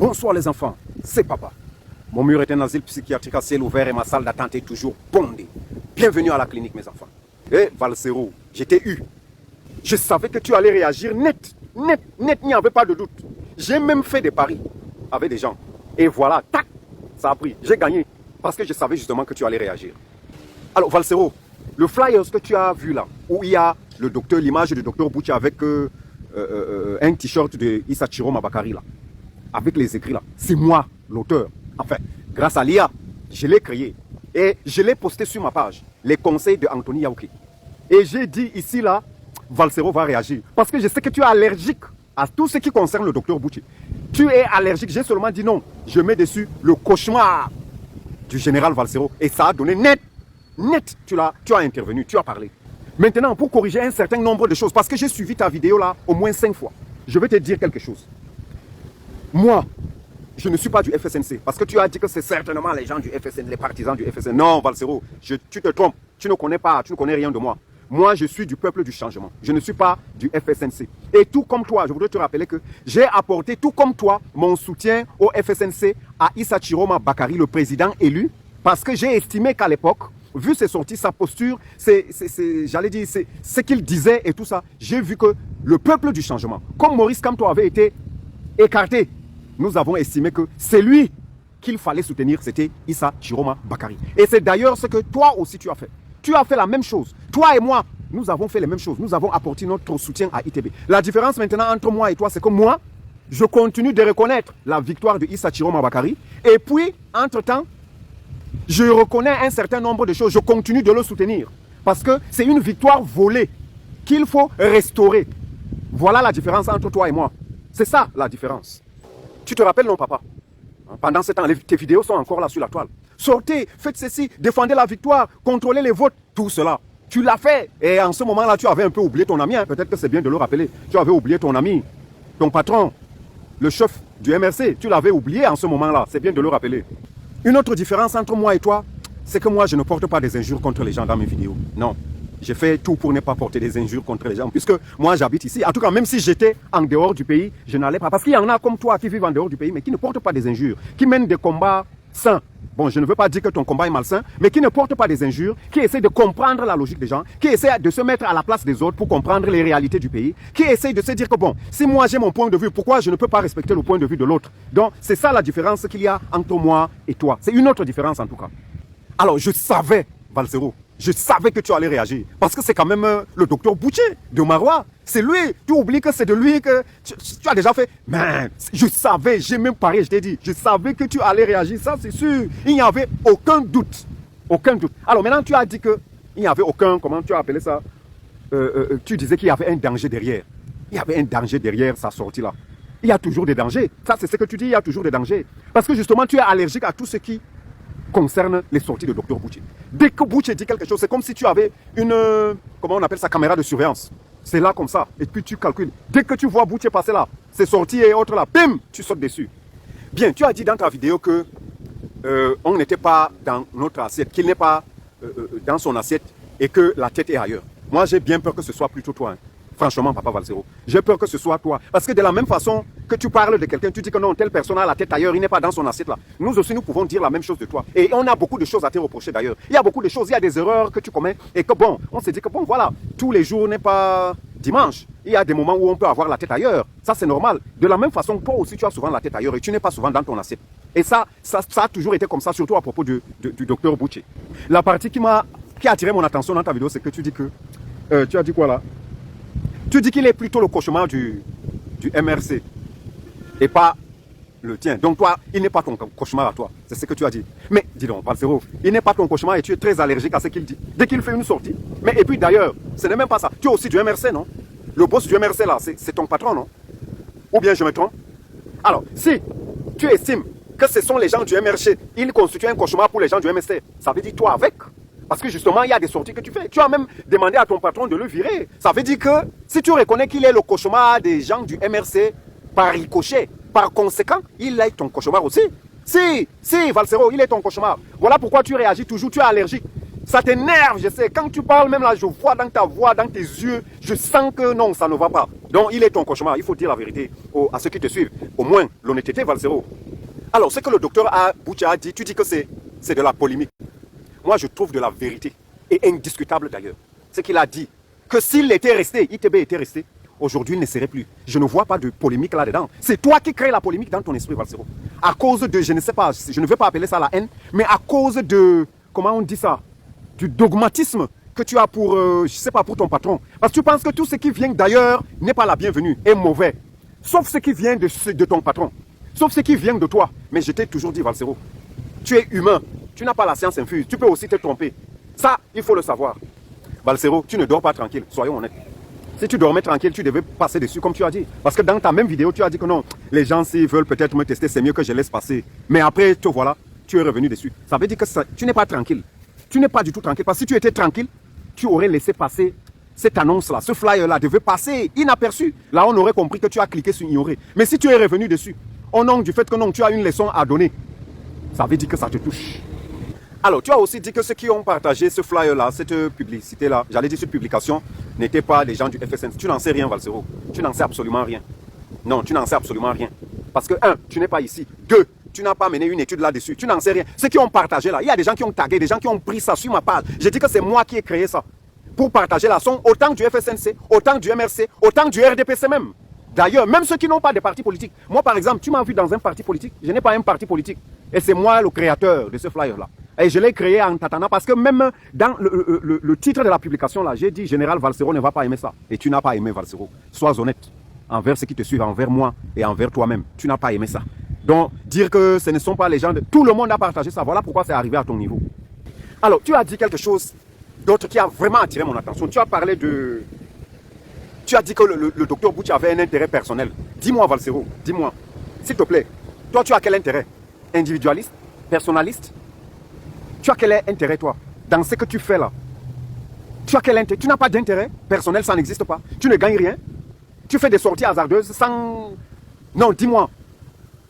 Bonsoir les enfants, c'est papa. Mon mur est un asile psychiatrique à ciel ouvert et ma salle d'attente est toujours bondée. Bienvenue à la clinique mes enfants. Eh Valsero, je t'ai eu. Je savais que tu allais réagir net, il n'y avait pas de doute. J'ai même fait des paris avec des gens. Et voilà, tac, ça a pris, j'ai gagné. Parce que je savais justement que tu allais réagir. Alors Valsero, le flyer que tu as vu là, où il y a le docteur, l'image du docteur Bouchi avec un t-shirt de Isachiro Mabakari là, avec les écrits là, c'est moi l'auteur. Enfin, grâce à l'IA, je l'ai créé et je l'ai posté sur ma page, les conseils de Anthony Yaouki. Et j'ai dit ici là, Valsero va réagir. Parce que je sais que tu es allergique à tout ce qui concerne le docteur Bouchi. Tu es allergique, j'ai seulement dit non. Je mets dessus le cauchemar du général Valsero. Et ça a donné net, tu as intervenu, tu as parlé. Maintenant, pour corriger un certain nombre de choses, parce que j'ai suivi ta vidéo là au moins 5 fois, je vais te dire quelque chose. Moi, je ne suis pas du FSNC, parce que tu as dit que c'est certainement les gens du FSN, les partisans du FSN. Non, Valsero, tu te trompes, tu ne connais rien de moi. Moi, je suis du peuple du changement. Je ne suis pas du FSNC. Et tout comme toi, je voudrais te rappeler que j'ai apporté, tout comme toi, mon soutien au FSNC à Isachiro Bakari, le président élu, parce que j'ai estimé qu'à l'époque, vu ses sorties, sa posture, j'allais dire, ce qu'il disait et tout ça, j'ai vu que le peuple du changement, comme Maurice Kamto avait été écarté, nous avons estimé que c'est lui qu'il fallait soutenir, c'était Issa Chiroma Bakari. Et c'est d'ailleurs ce que toi aussi tu as fait. Tu as fait la même chose. Toi et moi, nous avons fait les mêmes choses. Nous avons apporté notre soutien à ITB. La différence maintenant entre moi et toi, c'est que moi, je continue de reconnaître la victoire de Issa Chiroma Bakari. Et puis, entre-temps, je reconnais un certain nombre de choses. Je continue de le soutenir. Parce que c'est une victoire volée qu'il faut restaurer. Voilà la différence entre toi et moi. C'est ça la différence. Tu te rappelles, non, papa? Pendant ce temps, tes vidéos sont encore là sur la toile. Sortez, faites ceci, défendez la victoire, contrôlez les votes, tout cela. Tu l'as fait. Et en ce moment-là, tu avais un peu oublié ton ami. Hein. Peut-être que c'est bien de le rappeler. Tu avais oublié ton ami, ton patron, le chef du MRC. Tu l'avais oublié en ce moment-là. C'est bien de le rappeler. Une autre différence entre moi et toi, c'est que moi, je ne porte pas des injures contre les gens dans mes vidéos. Non. J'ai fait tout pour ne pas porter des injures contre les gens. Puisque moi, j'habite ici. En tout cas, même si j'étais en dehors du pays, je n'allais pas. Parce qu'il y en a comme toi qui vivent en dehors du pays, mais qui ne portent pas des injures, qui mènent des combats sains. Bon, je ne veux pas dire que ton combat est malsain, mais qui ne portent pas des injures, qui essaient de comprendre la logique des gens, qui essaient de se mettre à la place des autres pour comprendre les réalités du pays, qui essaient de se dire que bon, si moi j'ai mon point de vue, pourquoi je ne peux pas respecter le point de vue de l'autre? Donc, c'est ça la différence qu'il y a entre moi et toi. C'est une autre différence en tout cas. Alors, je savais, Valsero, je savais que tu allais réagir. Parce que c'est quand même le docteur Bouchi de Marois. C'est lui. Tu oublies que c'est de lui que tu as déjà fait. Mais je savais, j'ai même parié, je t'ai dit. Je savais que tu allais réagir, ça c'est sûr. Il n'y avait aucun doute. Aucun doute. Alors maintenant, tu as dit qu'il n'y avait aucun, comment tu as appelé ça? Tu disais qu'il y avait un danger derrière. Il y avait un danger derrière sa sortie là. Il y a toujours des dangers. Ça c'est ce que tu dis, il y a toujours des dangers. Parce que justement, tu es allergique à tout ce qui concerne les sorties de Dr Bouchi. Dès que Bouchi dit quelque chose, c'est comme si tu avais une, comment on appelle ça, caméra de surveillance. C'est là comme ça. Et puis tu calcules. Dès que tu vois Bouchi passer là, ses sorties et autres là, bim, tu sautes dessus. Bien, tu as dit dans ta vidéo que on n'était pas dans notre assiette, qu'il n'est pas dans son assiette et que la tête est ailleurs. Moi, j'ai bien peur que ce soit plutôt toi. Hein. Franchement, papa Valsero, j'ai peur que ce soit toi. Parce que de la même façon que tu parles de quelqu'un, tu dis que non, telle personne a la tête ailleurs, il n'est pas dans son assiette là. Nous aussi, nous pouvons dire la même chose de toi. Et on a beaucoup de choses à te reprocher d'ailleurs. Il y a beaucoup de choses, il y a des erreurs que tu commets. Et que bon, on se dit que bon, voilà, tous les jours n'est pas dimanche. Il y a des moments où on peut avoir la tête ailleurs. Ça, c'est normal. De la même façon, toi aussi, tu as souvent la tête ailleurs et tu n'es pas souvent dans ton assiette. Et ça a toujours été comme ça, surtout à propos du docteur Bouchi. La partie qui a attiré mon attention dans ta vidéo, c'est que tu dis que... tu as dit quoi là? Tu dis qu'il est plutôt le cauchemar du MRC et pas le tien. Donc toi, il n'est pas ton cauchemar à toi. C'est ce que tu as dit. Mais dis donc, Valsero, il n'est pas ton cauchemar et tu es très allergique à ce qu'il dit. Dès qu'il fait une sortie. Mais et puis d'ailleurs, ce n'est même pas ça. Tu es aussi du MRC, non? Le boss du MRC là, c'est ton patron, non? Ou bien je me trompe? Alors, si tu estimes que ce sont les gens du MRC, ils constituent un cauchemar pour les gens du MRC, ça veut dire toi avec. Parce que justement, il y a des sorties que tu fais. Tu as même demandé à ton patron de le virer. Ça veut dire que si tu reconnais qu'il est le cauchemar des gens du MRC, par ricochet, par conséquent, il est ton cauchemar aussi. Si, Valsero, il est ton cauchemar. Voilà pourquoi tu réagis toujours, tu es allergique. Ça t'énerve, je sais. Quand tu parles même là, je vois dans ta voix, dans tes yeux, je sens que non, ça ne va pas. Donc, il est ton cauchemar. Il faut dire la vérité à ceux qui te suivent. Au moins, l'honnêteté, Valsero. Alors, ce que le docteur Boucha a dit, tu dis que c'est de la polémique. Moi, je trouve de la vérité. Et indiscutable d'ailleurs. Ce qu'il a dit, que s'il était resté, ITB était resté, aujourd'hui, il ne serait plus. Je ne vois pas de polémique là-dedans. C'est toi qui crées la polémique dans ton esprit, Valsero. À cause de, je ne sais pas, je ne veux pas appeler ça la haine, mais à cause de, comment on dit ça, du dogmatisme que tu as pour, je ne sais pas, pour ton patron. Parce que tu penses que tout ce qui vient d'ailleurs n'est pas la bienvenue, est mauvais. Sauf ce qui vient de ton patron. Sauf ce qui vient de toi. Mais je t'ai toujours dit, Valsero, tu es humain. Tu n'as pas la science infuse. Tu peux aussi te tromper. Ça, il faut le savoir. Valsero, tu ne dors pas tranquille. Soyons honnêtes. Si tu dormais tranquille, tu devais passer dessus comme tu as dit. Parce que dans ta même vidéo, tu as dit que non, les gens s'ils veulent peut-être me tester, c'est mieux que je laisse passer. Mais après, te voilà, tu es revenu dessus. Ça veut dire que tu n'es pas tranquille. Tu n'es pas du tout tranquille. Parce que si tu étais tranquille, tu aurais laissé passer cette annonce-là. Ce flyer-là devait passer inaperçu. Là, on aurait compris que tu as cliqué sur ignorer. Mais si tu es revenu dessus, au nom du fait que non, tu as une leçon à donner, ça veut dire que ça te touche. Alors, tu as aussi dit que ceux qui ont partagé ce flyer-là, cette publicité-là, j'allais dire cette publication, n'étaient pas des gens du FSN. Tu n'en sais rien, Valsero. Tu n'en sais absolument rien. Non, tu n'en sais absolument rien. Parce que, un, tu n'es pas ici. Deux, tu n'as pas mené une étude là-dessus. Tu n'en sais rien. Ceux qui ont partagé là, il y a des gens qui ont tagué, des gens qui ont pris ça sur ma page. J'ai dit que c'est moi qui ai créé ça. Pour partager la son, autant du FSNC, autant du MRC, autant du RDPC même. D'ailleurs, même ceux qui n'ont pas de parti politique. Moi, par exemple, tu m'as vu dans un parti politique. Je n'ai pas un parti politique. Et c'est moi le créateur de ce flyer-là. Et je l'ai créé en t'attendant parce que même dans le titre de la publication, là, j'ai dit Général Valsero ne va pas aimer ça. Et tu n'as pas aimé Valsero. Sois honnête envers ceux qui te suivent, envers moi et envers toi-même. Tu n'as pas aimé ça. Donc, dire que ce ne sont pas les gens de... Tout le monde a partagé ça. Voilà pourquoi c'est arrivé à ton niveau. Alors, tu as dit quelque chose d'autre qui a vraiment attiré mon attention. Tu as parlé de... Tu as dit que le docteur Boucha avait un intérêt personnel. Dis-moi, Valsero, dis-moi, s'il te plaît, toi, tu as quel intérêt? Individualiste? Personnaliste? Tu as quel intérêt, toi, dans ce que tu fais là? Tu as quel intérêt? Tu n'as pas d'intérêt personnel, ça n'existe pas. Tu ne gagnes rien. Tu fais des sorties hasardeuses sans... Non, dis-moi.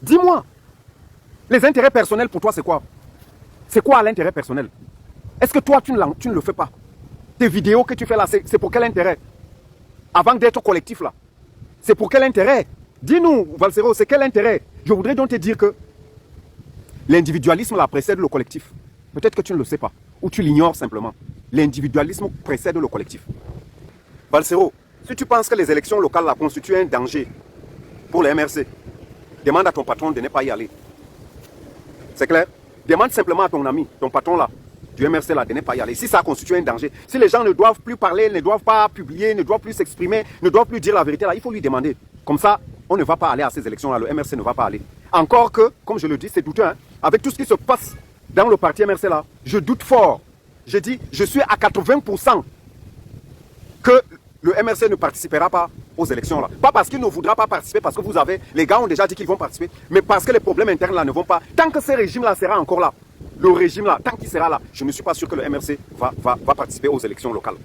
Dis-moi. Les intérêts personnels pour toi, c'est quoi? C'est quoi l'intérêt personnel? Est-ce que toi, tu ne le fais pas? Tes vidéos que tu fais là, c'est pour quel intérêt? Avant d'être collectif là. C'est pour quel intérêt? Dis-nous, Valsero, c'est quel intérêt? Je voudrais donc te dire que l'individualisme là précède le collectif. Peut-être que tu ne le sais pas, ou tu l'ignores simplement. L'individualisme précède le collectif. Valsero, si tu penses que les élections locales là constituent un danger pour les MRC, demande à ton patron de ne pas y aller. C'est clair? Demande simplement à ton ami, ton patron là, du MRC là, de ne pas y aller. Si ça constitue un danger, si les gens ne doivent plus parler, ne doivent pas publier, ne doivent plus s'exprimer, ne doivent plus dire la vérité là, il faut lui demander. Comme ça, on ne va pas aller à ces élections là, le MRC ne va pas aller. Encore que, comme je le dis, c'est douteux, hein, avec tout ce qui se passe dans le parti MRC là, je doute fort. Je dis, je suis à 80% que le MRC ne participera pas aux élections là. Pas parce qu'il ne voudra pas participer, parce que vous avez, les gars ont déjà dit qu'ils vont participer, mais parce que les problèmes internes là ne vont pas. Tant que ce régime là sera encore là, le régime là, tant qu'il sera là, je ne suis pas sûr que le MRC va participer aux élections locales.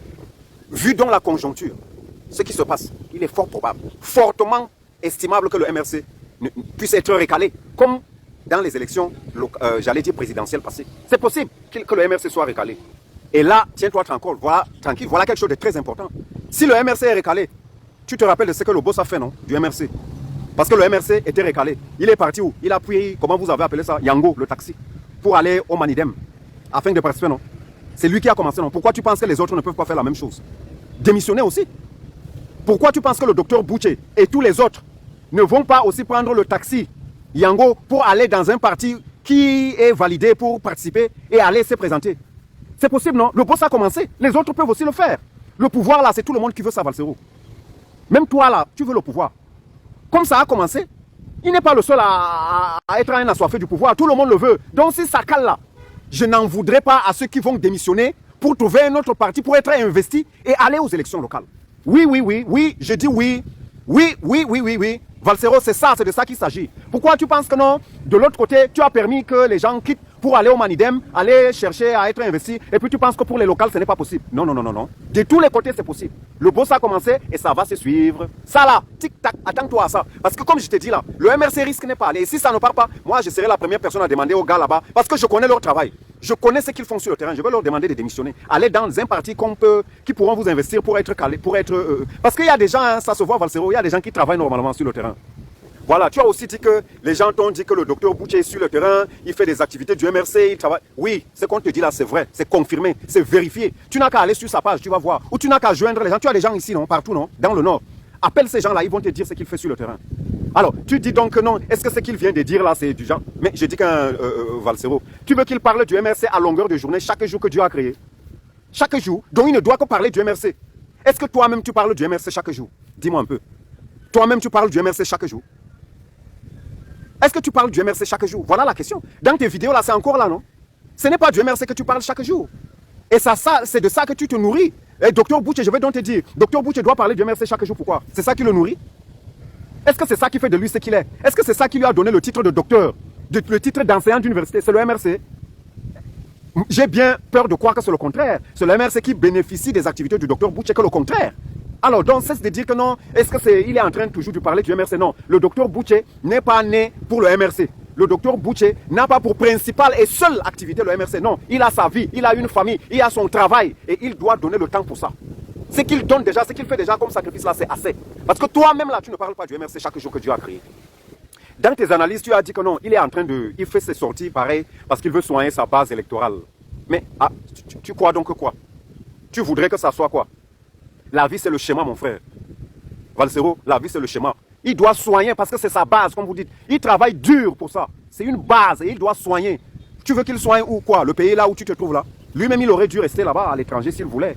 Vu donc la conjoncture, ce qui se passe, il est fort probable, fortement estimable que le MRC puisse être recalé, comme dans les élections, j'allais dire présidentielles passées. C'est possible que le MRC soit recalé. Et là, tiens-toi tranquille, voilà quelque chose de très important. Si le MRC est recalé, tu te rappelles de ce que le boss a fait, non, du MRC? Parce que le MRC était recalé. Il est parti où? Il a pris, comment vous avez appelé ça, Yango, le taxi, pour aller au Manidem, afin de participer, non? C'est lui qui a commencé, non? Pourquoi tu penses que les autres ne peuvent pas faire la même chose? Démissionner aussi. Pourquoi tu penses que le docteur Bouché et tous les autres ne vont pas aussi prendre le taxi Yango pour aller dans un parti qui est validé pour participer et aller se présenter? C'est possible, non? Le boss a commencé. Les autres peuvent aussi le faire. Le pouvoir, là, c'est tout le monde qui veut ça, Valsero. Même toi, là, tu veux le pouvoir. Comme ça a commencé, il n'est pas le seul à être un assoiffé du pouvoir. Tout le monde le veut. Donc, si ça cale là, je n'en voudrais pas à ceux qui vont démissionner pour trouver un autre parti, pour être investis et aller aux élections locales. Oui, je dis oui. Oui. Valsero, c'est de ça qu'il s'agit. Pourquoi tu penses que non? De l'autre côté, tu as permis que les gens quittent pour aller au Manidem, aller chercher à être investi, et puis tu penses que pour les locales, ce n'est pas possible. Non, non, non, non, non. De tous les côtés, c'est possible. Le boss a commencé et ça va se suivre. Ça là, tic-tac, attends-toi à ça. Parce que comme je te dis là, le MRC risque n'est pas allé. Et si ça ne part pas, moi, je serai la première personne à demander aux gars là-bas, parce que je connais leur travail. Je connais ce qu'ils font sur le terrain. Je vais leur demander de démissionner. Aller dans un parti qui pourront vous investir pour être calé, parce qu'il y a des gens, hein, ça se voit, Valsero, il y a des gens qui travaillent normalement sur le terrain. Voilà, tu as aussi dit que les gens t'ont dit que le docteur Boucher est sur le terrain, il fait des activités du MRC, il travaille. Oui, ce qu'on te dit là, c'est vrai, c'est confirmé, c'est vérifié. Tu n'as qu'à aller sur sa page, tu vas voir. Ou tu n'as qu'à joindre les gens. Tu as des gens ici, non, partout, non, dans le Nord. Appelle ces gens-là, ils vont te dire ce qu'il fait sur le terrain. Alors, tu dis donc que non, est-ce que ce qu'il vient de dire là, c'est du genre. Mais je dis qu'un Valsero, tu veux qu'il parle du MRC à longueur de journée, chaque jour que Dieu a créé. Chaque jour, donc il ne doit que parler du MRC. Est-ce que toi-même tu parles du MRC chaque jour? Dis-moi un peu. Toi-même tu parles du MRC chaque jour? Est-ce que tu parles du MRC chaque jour? Voilà la question. Dans tes vidéos là, c'est encore là, non? Ce n'est pas du MRC que tu parles chaque jour. Et ça c'est de ça que tu te nourris. Et docteur Boucher, je vais donc te dire, docteur Boucher doit parler du MRC chaque jour. Pourquoi? C'est ça qui le nourrit? Est-ce que c'est ça qui fait de lui ce qu'il est? Est-ce que c'est ça qui lui a donné le titre de docteur, le titre d'enseignant d'université? C'est le MRC? J'ai bien peur de croire que c'est le contraire. C'est le MRC qui bénéficie des activités du docteur Boucher que le contraire. Alors, donc, cesse de dire que non, est-ce que il est en train toujours de parler du MRC? Non, le docteur Boucher n'est pas né pour le MRC. Le docteur Boucher n'a pas pour principale et seule activité le MRC. Non, il a sa vie, il a une famille, il a son travail et il doit donner le temps pour ça. Ce qu'il donne déjà, ce qu'il fait déjà comme sacrifice là, c'est assez. Parce que toi-même là, tu ne parles pas du MRC chaque jour que Dieu a créé. Dans tes analyses, tu as dit que non, il est en train de... Il fait ses sorties pareil parce qu'il veut soigner sa base électorale. Mais tu crois donc que quoi? Tu voudrais que ça soit quoi? La vie, c'est le schéma, mon frère. Valsero, la vie, c'est le schéma. Il doit soigner parce que c'est sa base, comme vous dites. Il travaille dur pour ça. C'est une base et il doit soigner. Tu veux qu'il soigne où quoi? Le pays là où tu te trouves là? Lui-même, il aurait dû rester là-bas à l'étranger s'il voulait.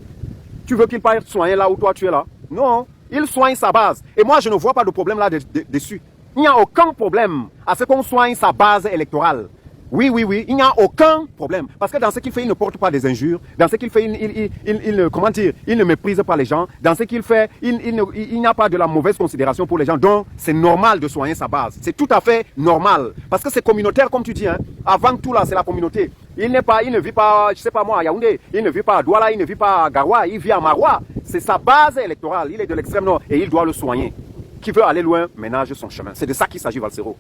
Tu veux qu'il parte soigner là où toi tu es là? Non. Il soigne sa base. Et moi, je ne vois pas de problème là dessus. Il n'y a aucun problème à ce qu'on soigne sa base électorale. Oui, oui, oui, il n'y a aucun problème. Parce que dans ce qu'il fait, il ne porte pas des injures. Dans ce qu'il fait, comment dire, il ne méprise pas les gens. Dans ce qu'il fait, il n'y a pas de la mauvaise considération pour les gens. Donc, c'est normal de soigner sa base. C'est tout à fait normal. Parce que c'est communautaire, comme tu dis. Hein. Avant tout, là, c'est la communauté. Il ne vit pas, je sais pas moi, à Yaoundé. Il ne vit pas à Douala, il ne vit pas à Garoua. Il vit à Maroua. C'est sa base électorale. Il est de l'extrême nord et il doit le soigner. Qui veut aller loin, ménage son chemin. C'est de ça qu'il s'agit, Valsero.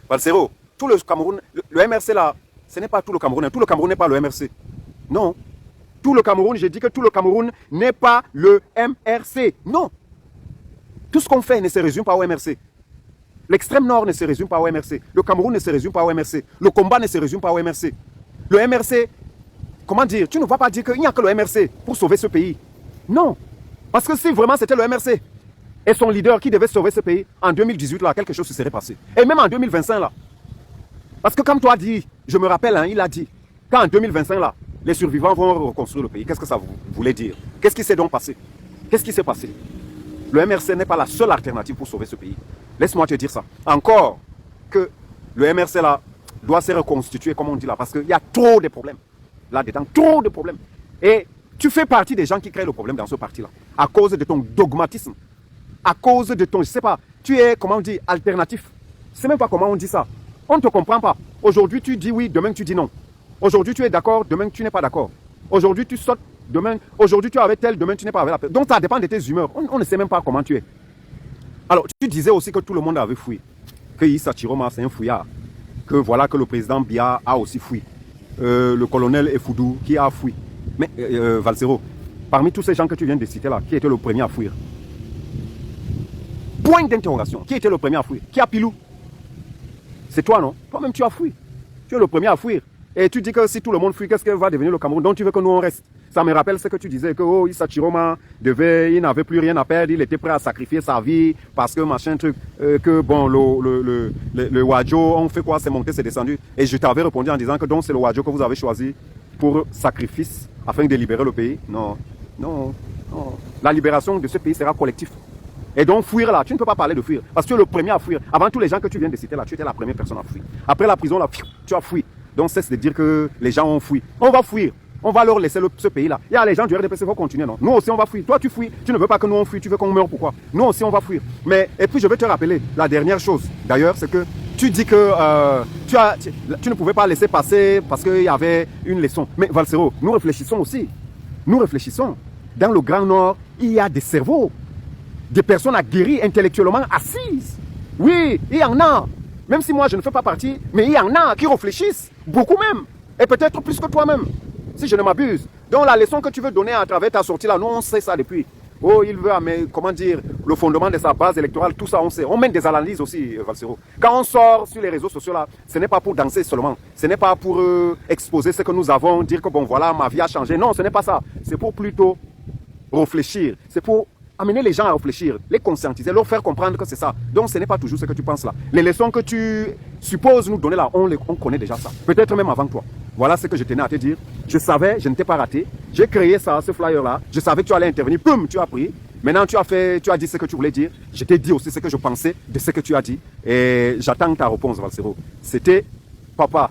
Valsero. Tout le Cameroun, le MRC là, ce n'est pas tout le Cameroun. Tout le Cameroun n'est pas le MRC. Non. Tout le Cameroun, j'ai dit que tout le Cameroun n'est pas le MRC. Non. Tout ce qu'on fait ne se résume pas au MRC. L'extrême nord ne se résume pas au MRC. Le Cameroun ne se résume pas au MRC. Le combat ne se résume pas au MRC. Le MRC, comment dire, tu ne vas pas dire qu'il n'y a que le MRC pour sauver ce pays. Non. Parce que si vraiment c'était le MRC et son leader qui devait sauver ce pays, en 2018, là, quelque chose se serait passé. Et même en 2025, là. Parce que comme toi dit, je me rappelle, hein, il a dit qu'en 2025, là, les survivants vont reconstruire le pays. Qu'est-ce que ça voulait dire? Qu'est-ce qui s'est donc passé? Qu'est-ce qui s'est passé? Le MRC n'est pas la seule alternative pour sauver ce pays. Laisse-moi te dire ça. Encore que le MRC, là, doit se reconstituer, comme on dit là, parce qu'il y a trop de problèmes. Là-dedans, trop de problèmes. Et tu fais partie des gens qui créent le problème dans ce parti-là, à cause de ton dogmatisme, à cause de ton, je sais pas, tu es, comment on dit, alternatif. Je ne sais même pas comment on dit ça. On ne te comprend pas. Aujourd'hui, tu dis oui, demain, tu dis non. Aujourd'hui, tu es d'accord, demain, tu n'es pas d'accord. Aujourd'hui, tu sautes, demain, aujourd'hui, tu es avec tel, demain, tu n'es pas avec la personne. Donc, ça dépend de tes humeurs. On ne sait même pas comment tu es. Alors, tu disais aussi que tout le monde avait fui. Que Issa Chiroma, c'est un fouillard. Que voilà, que le président Biya a aussi fui. Le colonel Efoudou qui a fui. Mais, Valsero, parmi tous ces gens que tu viens de citer là, qui était le premier à fuir? Point d'interrogation. Qui était le premier à fuir? Qui a Pilou? C'est toi, non? Toi-même, tu as fui. Tu es le premier à fuir. Et tu dis que si tout le monde fuit, qu'est-ce que va devenir le Cameroun? Donc tu veux que nous on reste. Ça me rappelle ce que tu disais, que oh, Issa Chiroma il n'avait plus rien à perdre, il était prêt à sacrifier sa vie, parce que machin truc, que bon, le Wadjo, on fait quoi? C'est monté, c'est descendu. Et je t'avais répondu en disant que donc c'est le Wadjo que vous avez choisi pour sacrifice, afin de libérer le pays. Non, non, non. La libération de ce pays sera collective. Et donc fuir là, tu ne peux pas parler de fuir, parce que tu es le premier à fuir. Avant tous les gens que tu viens de citer là, tu étais la première personne à fuir. Après la prison là, tu as fui. Donc cesse de dire que les gens ont fui. On va fuir. On va leur laisser ce pays-là. Il y a les gens du RDPC qui vont continuer, non? Nous aussi, on va fuir. Toi, tu fuis. Tu ne veux pas que nous on fuit. Tu veux qu'on meure. Pourquoi? Nous aussi, on va fuir. Mais, et puis, je vais te rappeler la dernière chose, d'ailleurs, c'est que tu dis que tu ne pouvais pas laisser passer parce qu'il y avait une leçon. Mais Valsero, nous réfléchissons aussi. Nous réfléchissons. Dans le Grand Nord, il y a des cerveaux, des personnes aguerries intellectuellement assises. Oui, il y en a. Même si moi je ne fais pas partie, mais il y en a qui réfléchissent, beaucoup même. Et peut-être plus que toi-même, si je ne m'abuse. Donc la leçon que tu veux donner à travers ta sortie là, nous on sait ça depuis. Oh, il veut, mais comment dire, le fondement de sa base électorale, tout ça on sait. On mène des analyses aussi, Valsero. Quand on sort sur les réseaux sociaux là, ce n'est pas pour danser seulement. Ce n'est pas pour exposer ce que nous avons, dire que bon voilà, ma vie a changé. Non, ce n'est pas ça. C'est pour plutôt réfléchir. C'est pour amener les gens à réfléchir, les conscientiser, leur faire comprendre que c'est ça. Donc ce n'est pas toujours ce que tu penses là. Les leçons que tu supposes nous donner là, on connaît déjà ça. Peut-être même avant toi. Voilà ce que je tenais à te dire. Je savais, je ne t'ai pas raté. J'ai créé ça, ce flyer là. Je savais que tu allais intervenir. Boum, tu as pris. Maintenant tu as dit ce que tu voulais dire. Je t'ai dit aussi ce que je pensais de ce que tu as dit. Et j'attends ta réponse, Valsero. C'était Papa